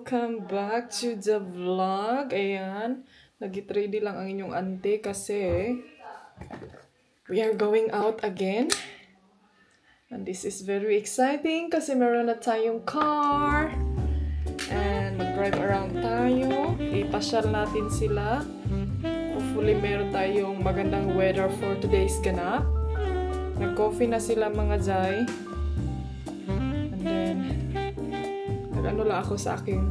Welcome back to the vlog. Ayan, nag-ready lang ang inyong ante kasi we are going out again. And this is very exciting kasi meron na tayong car. And mag-drive around tayo. Ipasyal natin sila. Hopefully meron tayong magandang weather for today's ganap. Nag-coffee na sila mga Jai. And then nag-ano lang ako sa aking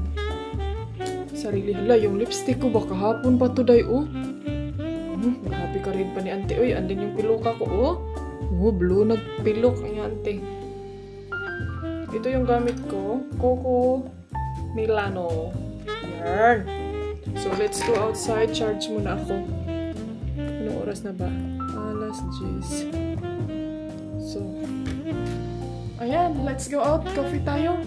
sarili. Hala, yung lipstick ko baka hapon pa today, oh. Happy ka rin pa ni ante. Uy, andin yung piluka ko, oh. Oh, blue nagpilok ang ante. Ito yung gamit ko. Coco Milano. Yan. So, let's go outside. Charge muna ako. Anong oras na ba? Alas 10. So, ayan. Let's go out. Coffee tayo.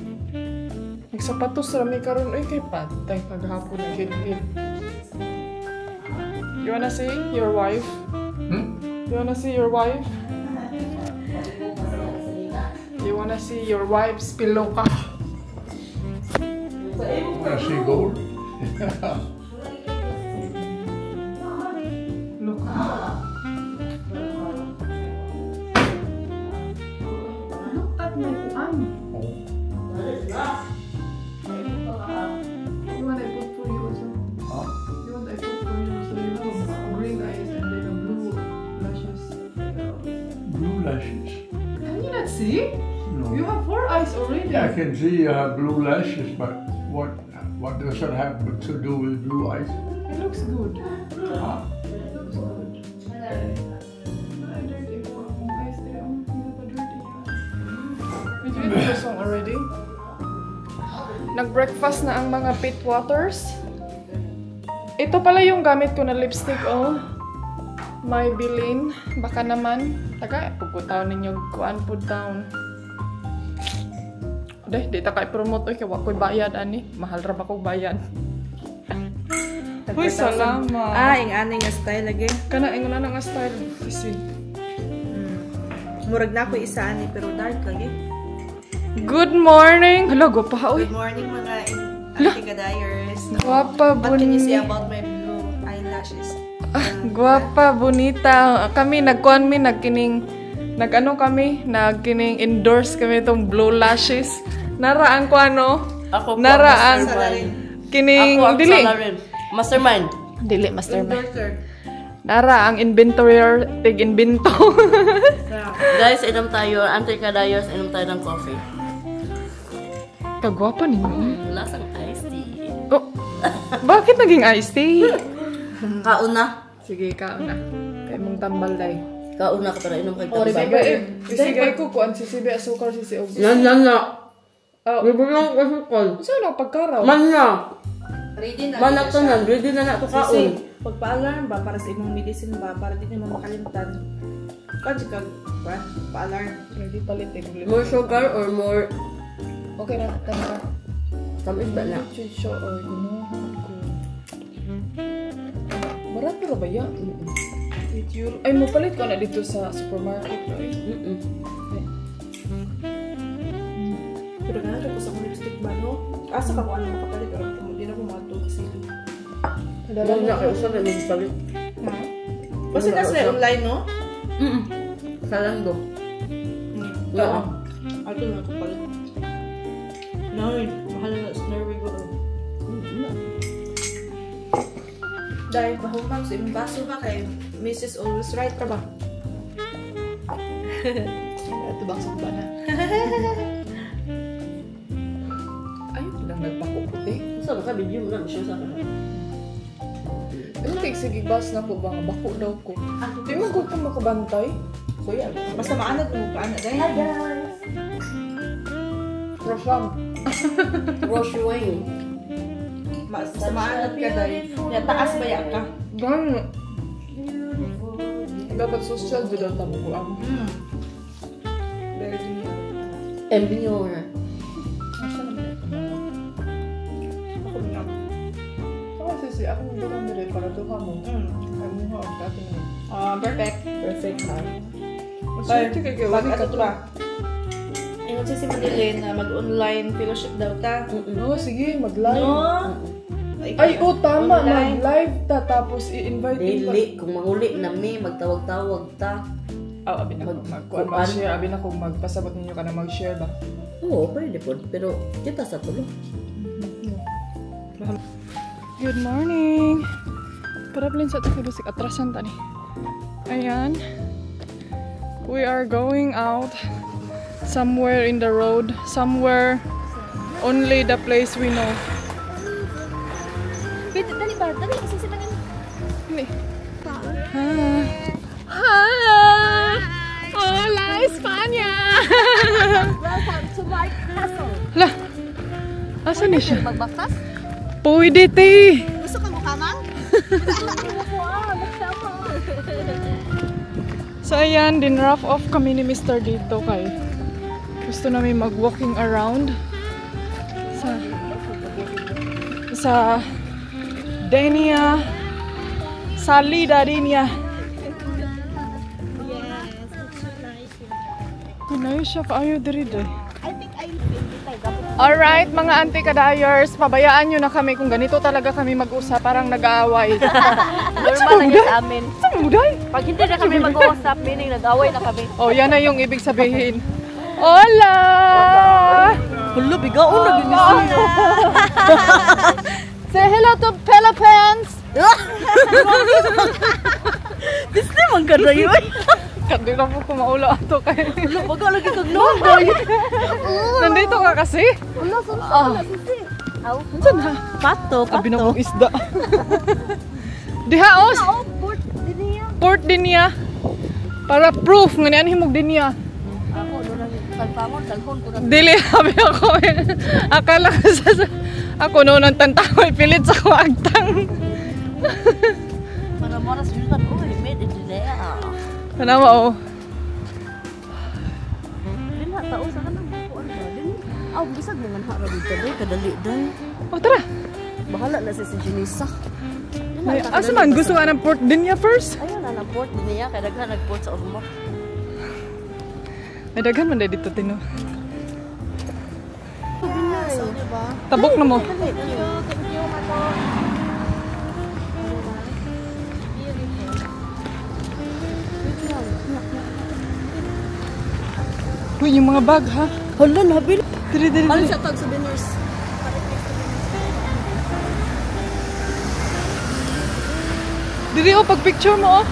Nagsapatos rami karon. Ay, kay patay. Paghapon na hit-hit. You wanna see your wife? You wanna see your wife? You wanna see your wife's piloka? Wanna see gold? Look. Look at my arm. You want I put for you also? Huh? You want I put for you so you have green eyes and then a blue lashes? Blue lashes. Can you not see? No. You have 4 eyes already. Yeah, I can see you have blue lashes, but what does that have to do with blue eyes? It looks good. Huh? It looks good. I dirty ko ang eyes there. Hindi pa dirty. We did the song already. Nag-breakfast na ang mga pit waters. Ito pala yung gamit ko na lipstick, oh. May bilin. Baka naman. Taga, pagkutaw ninyo. Kuan po down. Deh, di ta kay promote. Uy, kaya wako'y bayad, ani. Mahal ra ba ko bayad? Uy, salamat. Ing aning nga style lagi. Kana, ingon na nga style. Kasi. Murag na ako isa ani pero dark lagi. Good morning! Hala, gupa, uy. Good morning mga anti-gadayers. Guwapa, What can you say bonita. about my blue eyelashes? Guwapa, bonita. Kami, nagkuhan mi, nagkining endorse kami itong blue lashes. Naraan ko ano? Ako po, Naraan. mastermind. Kining, Ako ang dili. salarin. Mastermind. Dili, mastermind. Endorser. Nara, ang inventory, tig-invento. Guys, inom tayo. Anti-kadayos, inom tayo ng coffee. Kagwapa ninyo. Lasang iced tea. Oh, bakit naging iced tea? Kauna. Sige, kaon na. Kaya mong tambal day. Kauna ka para inom kay Oh, tambay. sige, isigay ko kuan, sisibi, asukar, sisi, obis. Yan na. Oh, Bibigyan ko sukol. saan ako pagkaraw? Man na. Ready na. Manak to na. Ready na na ito kaon. Kasi pagpa-alarm ba para sa imong medicine ba para di naman makalimutan. Kasi kag pa-alarm. Ready palit, More sugar or more Okay na, tama. tamis ba na? Chicho, or gano'n ko. Marat na ba yan? Ay, mapalit ko na dito sa supermarket, right? Pero ganun ko sa lipstick ba no? Asa ka ko ano makapalit pero hindi na ko matulog kasi. Dala na kayo sa namin palit. Kasi nasa online no? Sa Lando. Oo. Ato na ko palit. No, mahal na sa Norway ko. Dahil bahumang sa imong baso ba kay Mrs. Always Right ka ba? Ito bang sa na? Ayun lang nagpakuputi. Saan ka? Video mo na. Siya sa akin. Ano sige, bas na ko ba? Bako daw ko. Di mo ko makabantay? Kuya, Basta maanad mo ka anak dahil. Hi guys! Rosham. Rush Wayne. Basta maanad ka dahil. Ya taas ba ya ka? Gano'n. Dapat social dito ang tamo ko. Very niya. Embinyor. Asa naman ito mga? Ako na. Ako sisi, ako nang doon nila para tuha mo. Ay mo ha, dati na. Perfect. Perfect ha. Bye. Maswerte kay Bag wali ka ato to. ba? ingon si Manilin na mag-online fellowship daw ta. Oh, sige, mag-live. No? Ay, tama. Online. Mag-live ta, tapos i-invite Dili, kung manguli na mi, magtawag-tawag ta. Abi na kung mag-share. Abi na kung magpasabot ninyo ka na mag-share ba? Oo, pwede po. Pero kita sa tulo. Good morning! Paraplin sa tayo basik atrasan tani. Ayan. We are going out somewhere in the road. Somewhere only the place we know. Wait, dali ba? Dali, isisipangan. Hindi. Hi! Hola, España! Welcome to my castle. Lah! Asan niya siya? Magbakas? Pwede, te! Gusto ka mo kamang? So ayan, din rough off kami ni Mr. dito kay gusto namin mag-walking around sa Denia Salida Denia. Yes, it's so nice. Kunayo siya kaayo diri day. I think I'll film it like that. Alright, mga auntie kadayers, pabayaan nyo na kami kung ganito talaga kami mag-usap, parang nag-aaway. Normal lang yan sa amin. Saan mo day? Pag hindi na kami mag-uusap, meaning nag-away na kami. Oh, yan na yung ibig sabihin. Hola! Hulo, bigaon na ginising. Say hello to Philippines! Disney man ka na yun. Hindi na po kumaula ato kayo. Hulo, baga lagi kag noy. Nandito ka kasi? Wala, sisi. Aw. Saan na? Pato, Abi na pato. mong isda. Dihaos! Oh, port din niya. Port din niya. Para proof nga niyan himog din niya. Ako, doon lang tagpangon, talhon ko na. Dili, habi ako. Akala ko ako noon ang tantakoy pilit sa ko agtang. Para moras yun na, uy, made it today. Tanawa oh. Din ha, tao sa kanang bukuan ba? Din, aw, bisag mga hara dito, day, kadali, day. Oh, tara. Bahala na si Janisa. Asa man, gusto ka ng port din niya first? Ayun na, na-port din niya, kaya daghan nag-port sa Ormoc. May daghan man dito, Tino. So, diba? Tabok na mo. Thank you, Mato. Uy, yung mga bag, ha? Hala, labil. Diri. Ano siya tag souvenirs? Diri, oh, pag picture mo, oh.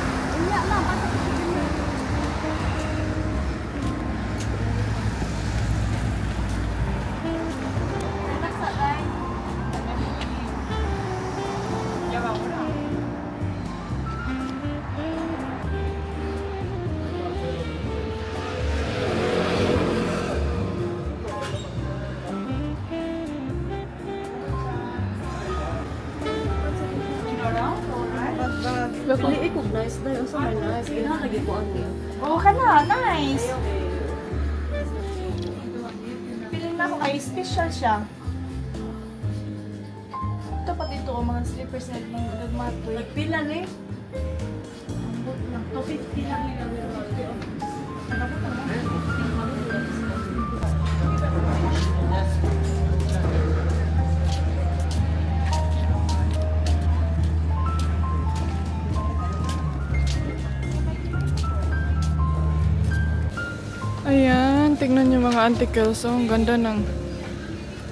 Pili ko, nice day. Asa may nice. Ginalagi ko ang niya. Oh, kana, nice. Feeling na ako kay special siya. Ito pa dito ang mga slippers na nagmatoy. Nagpila ni? 250 lang nila. Ayan, tingnan nyo mga auntie Kelso. Ang ganda ng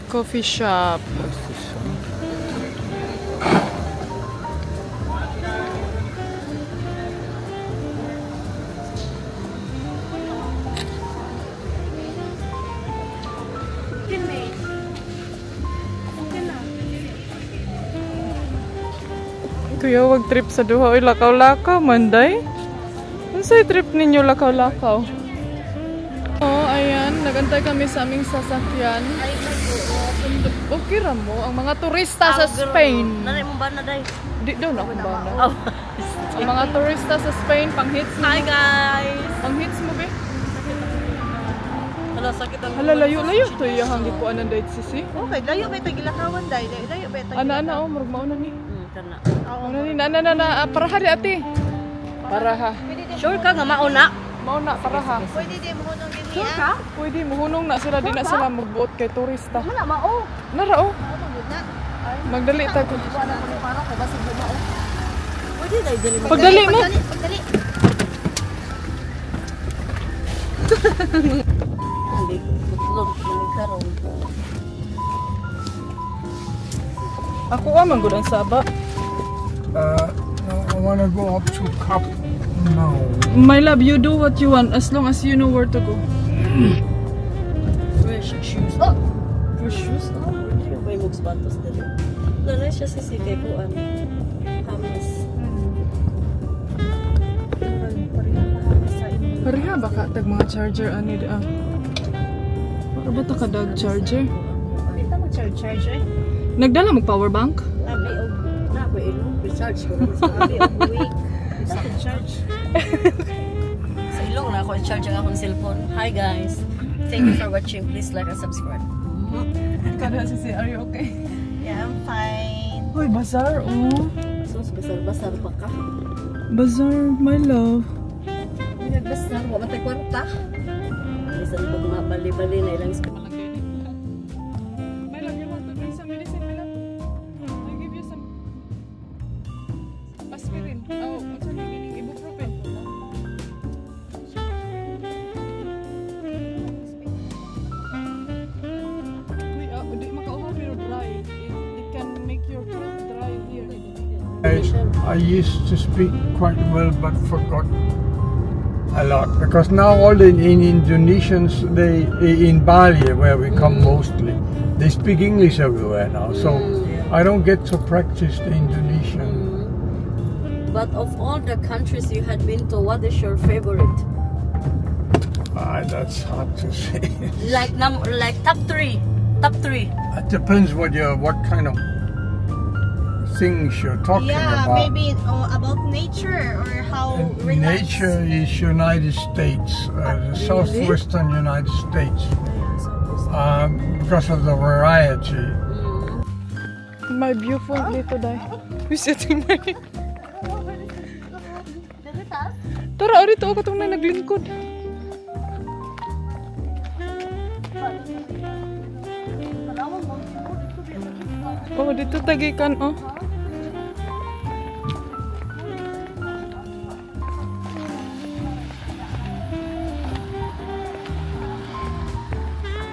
coffee shop. Kuya, wag trip sa duha. Uy, lakaw-lakaw, manday. Unsay trip ninyo lakaw-lakaw? Oh, ayan. Nagantay kami sa aming sasakyan. Okay ra mo. Ang mga turista sa Spain. Nanay mo ba na, day? Di daw na akong bana. Ang mga turista sa Spain, pang-hits mo. Hi, guys! Pang-hits mo, be? Hala, sakit ang... Hala, layo-layo to yung hanggi ko anang dahit sisi. Okay, layo ba ito gilakawan dahil? Layo ba ito? Ana, oh, marag mauna ni. Kana. Mauna ni, na, para ha di ate. Para ha. Sure ka nga mauna? Mauna, para ha. Pwede din mo nung Sure ka? Pwede, muhunong na sila. Di na sila mag-boat kay turista. Wala mao. Nara, oh. Magdali tayo. Pwede dai dili. Pagdali mo. Pagdali. Hindi, butlog, karon. Ako man gud ang saba. No, I want to go up to Cap. No. My love, you do what you want as long as you know where to go. Fresh shoes. Oh! Fresh shoes? Oh, hindi ko may mugs bantos dito. Nanay siya si Sikay ko, hamas. Pareha baka tag mga charger ani da. Para ba ta kadag charger? Dito mo charge. Nagdala mag power bank? Abi og na ko ilong recharge ko sa abi og week. Sa charge. Sa ilong na ako i-charge ang akong cellphone. Hi guys. Thank you for watching. Please like and subscribe. Kada si are you okay? Yeah, I'm fine. Hoy, bazaar oh. So, basar-basar pa ka. Bazaar, my love. Basar, wa matay kwarta. Bisan pag mga bali-bali na ilang My love, you want to drink some medicine, my love? I'll give you some aspirin. Oh, what's your name? Ibuprofen. Di makauhaw pero dry. It can make your throat dry here. I used to speak quite well, but forgot a lot because now all in Indonesians, in Bali where we come mostly, they speak English everywhere now. So I don't get to practice the Indonesian. But of all the countries you had been to, what is your favorite? That's hard to say. Like top three. Top three. It depends what kind of things you're talking about. Maybe about nature or how Nature is United States, the southwestern United States, because of the variety. My beautiful little day. Who's sitting my... Tara, arito ako itong na naglingkod. Oh, dito tagikan, oh.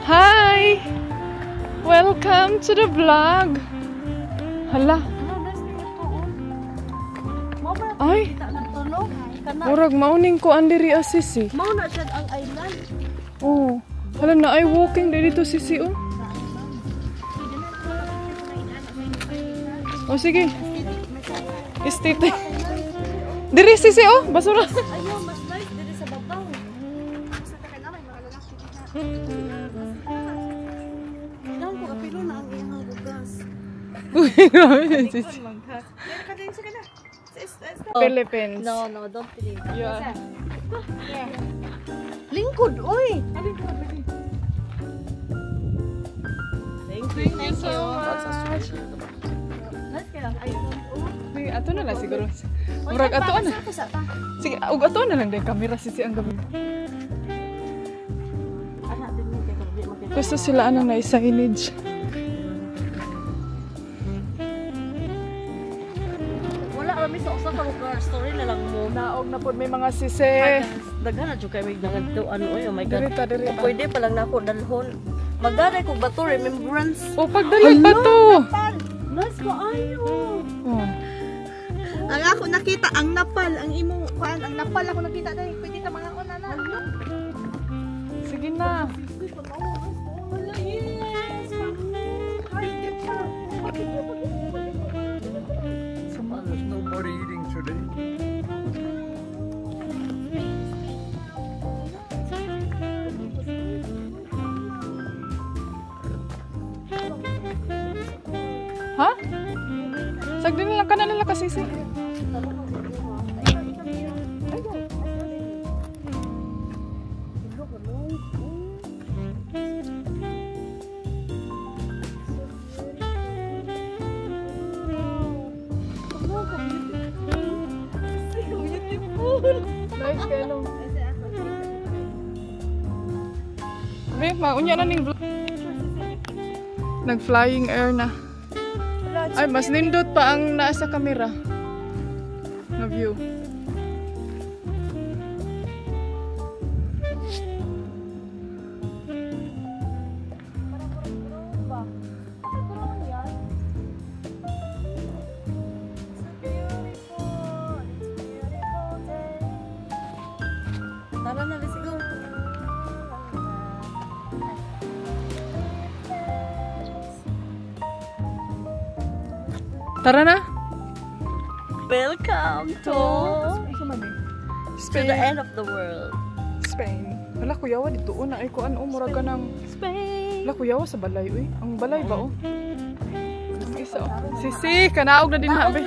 Hi! Welcome to the vlog. Hala. Ay, murag mauning ko andiri asisi. Mao na siya ang island. Oh, hala na ay walking dito sisi oh. Oh sige. Estite. Diri sisi oh, basura. Ayaw, mas nice dito sa babaw. Sa takan na may mga lalaki. Kailangan ko apilo na ang iyang bugas. Uy, grabe sisi. Nakadin sa kana. Philippines. No, don't believe. Yeah. Lingkod, oy. Thank you so much. Sige, ato na lang siguro. Murag ato na. Sige, ato na lang din kamera sisi ang gabi. Gusto sila anong na-signage. Wala kami sa usa ka lugar. Story na lang mo. Naog na po may mga sisi. Daghan na jud kay may nangadto ano oy, oh my god. Dirita. Pwede pa lang nako dalhon. Magdaray ko bato remembrance. O pagdali pa to. Mas ko ayo. Oh. Ang ako nakita ang napal, ang imo kuan, ang napal ako nakita dai. Pwede ta mga una na. Sige na. There's nobody eating today. Ha? Sagdi na lang ka na nila kasisi. Nice kayo. unya na ning nag-flying air na. Ay, mas nindot pa ang nasa camera na view. Tara na, let's go. Tara na. Welcome to the end of the world. Spain. Wala kuyawa dito una ay kuan mura ka ng Spain. wala kuyawa sa balay uy. Ang balay ba oh? Isa oh. Sisi, kanaog na din habi.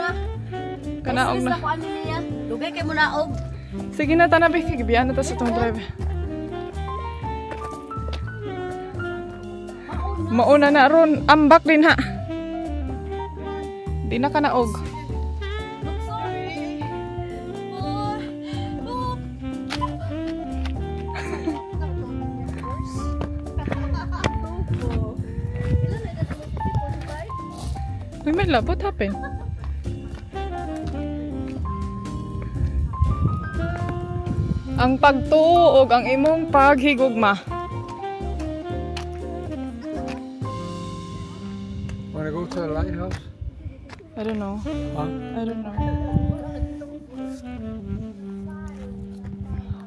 Kanaog na. Ako ano niya? Dugay kay mo naog. Sige na tanabi, kigibiyan na ta sa itong drive. Mauna na ron, ambak din ha. Di na kanaog. Sorry. Uy, may love, what happened? Ang pagtuog, ang imong paghigugma. Wanna go to the lighthouse? I don't know. Huh? I don't know.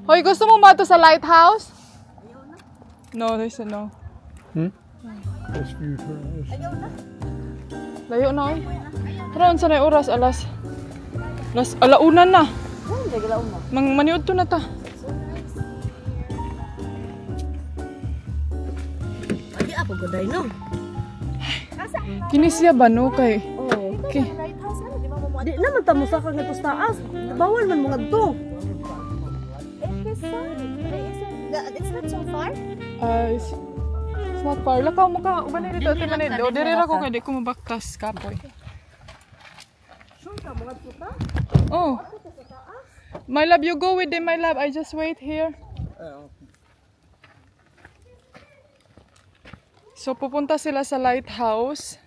Hoy, gusto mo ba ito sa lighthouse? No, there's a no. That's beautiful. Layo na oy. Karon sa nay oras alas alaunan na. Maniud to na ta. Adi ako goday no. Kini siya ba no kay? Oh. Okay. Di naman ta mo sa kag ngadto sa taas. Bawal man mo ngadto. It's not so far. It's not far. Lakaw mo ka. Uban dito. Ati man dito. Diri ra ko kay di ko mabaktas kapoy. Sure ka mo ngadto ta? Oh. My love, you go with them, my love. I just wait here. So, pupunta sila sa lighthouse.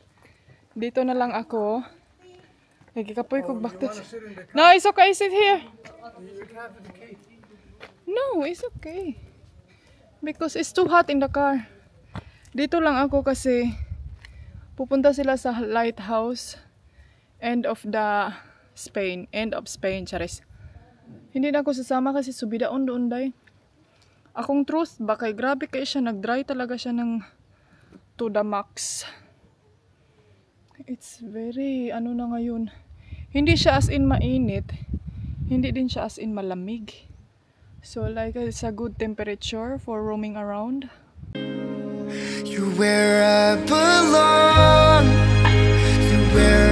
Dito na lang ako. Nagkikapoy ko back to... No, it's okay. Sit here. No, it's okay. Because it's too hot in the car. Dito lang ako kasi pupunta sila sa lighthouse. End of Spain, charis. Hindi na ako sasama kasi subidaon doon day. Akong truth, bakay grabe kayo siya. Nag-dry talaga siya ng to the max. It's very, ano na ngayon. Hindi siya as in mainit. Hindi din siya as in malamig. So like, it's a good temperature for roaming around. You're where I belong. You're where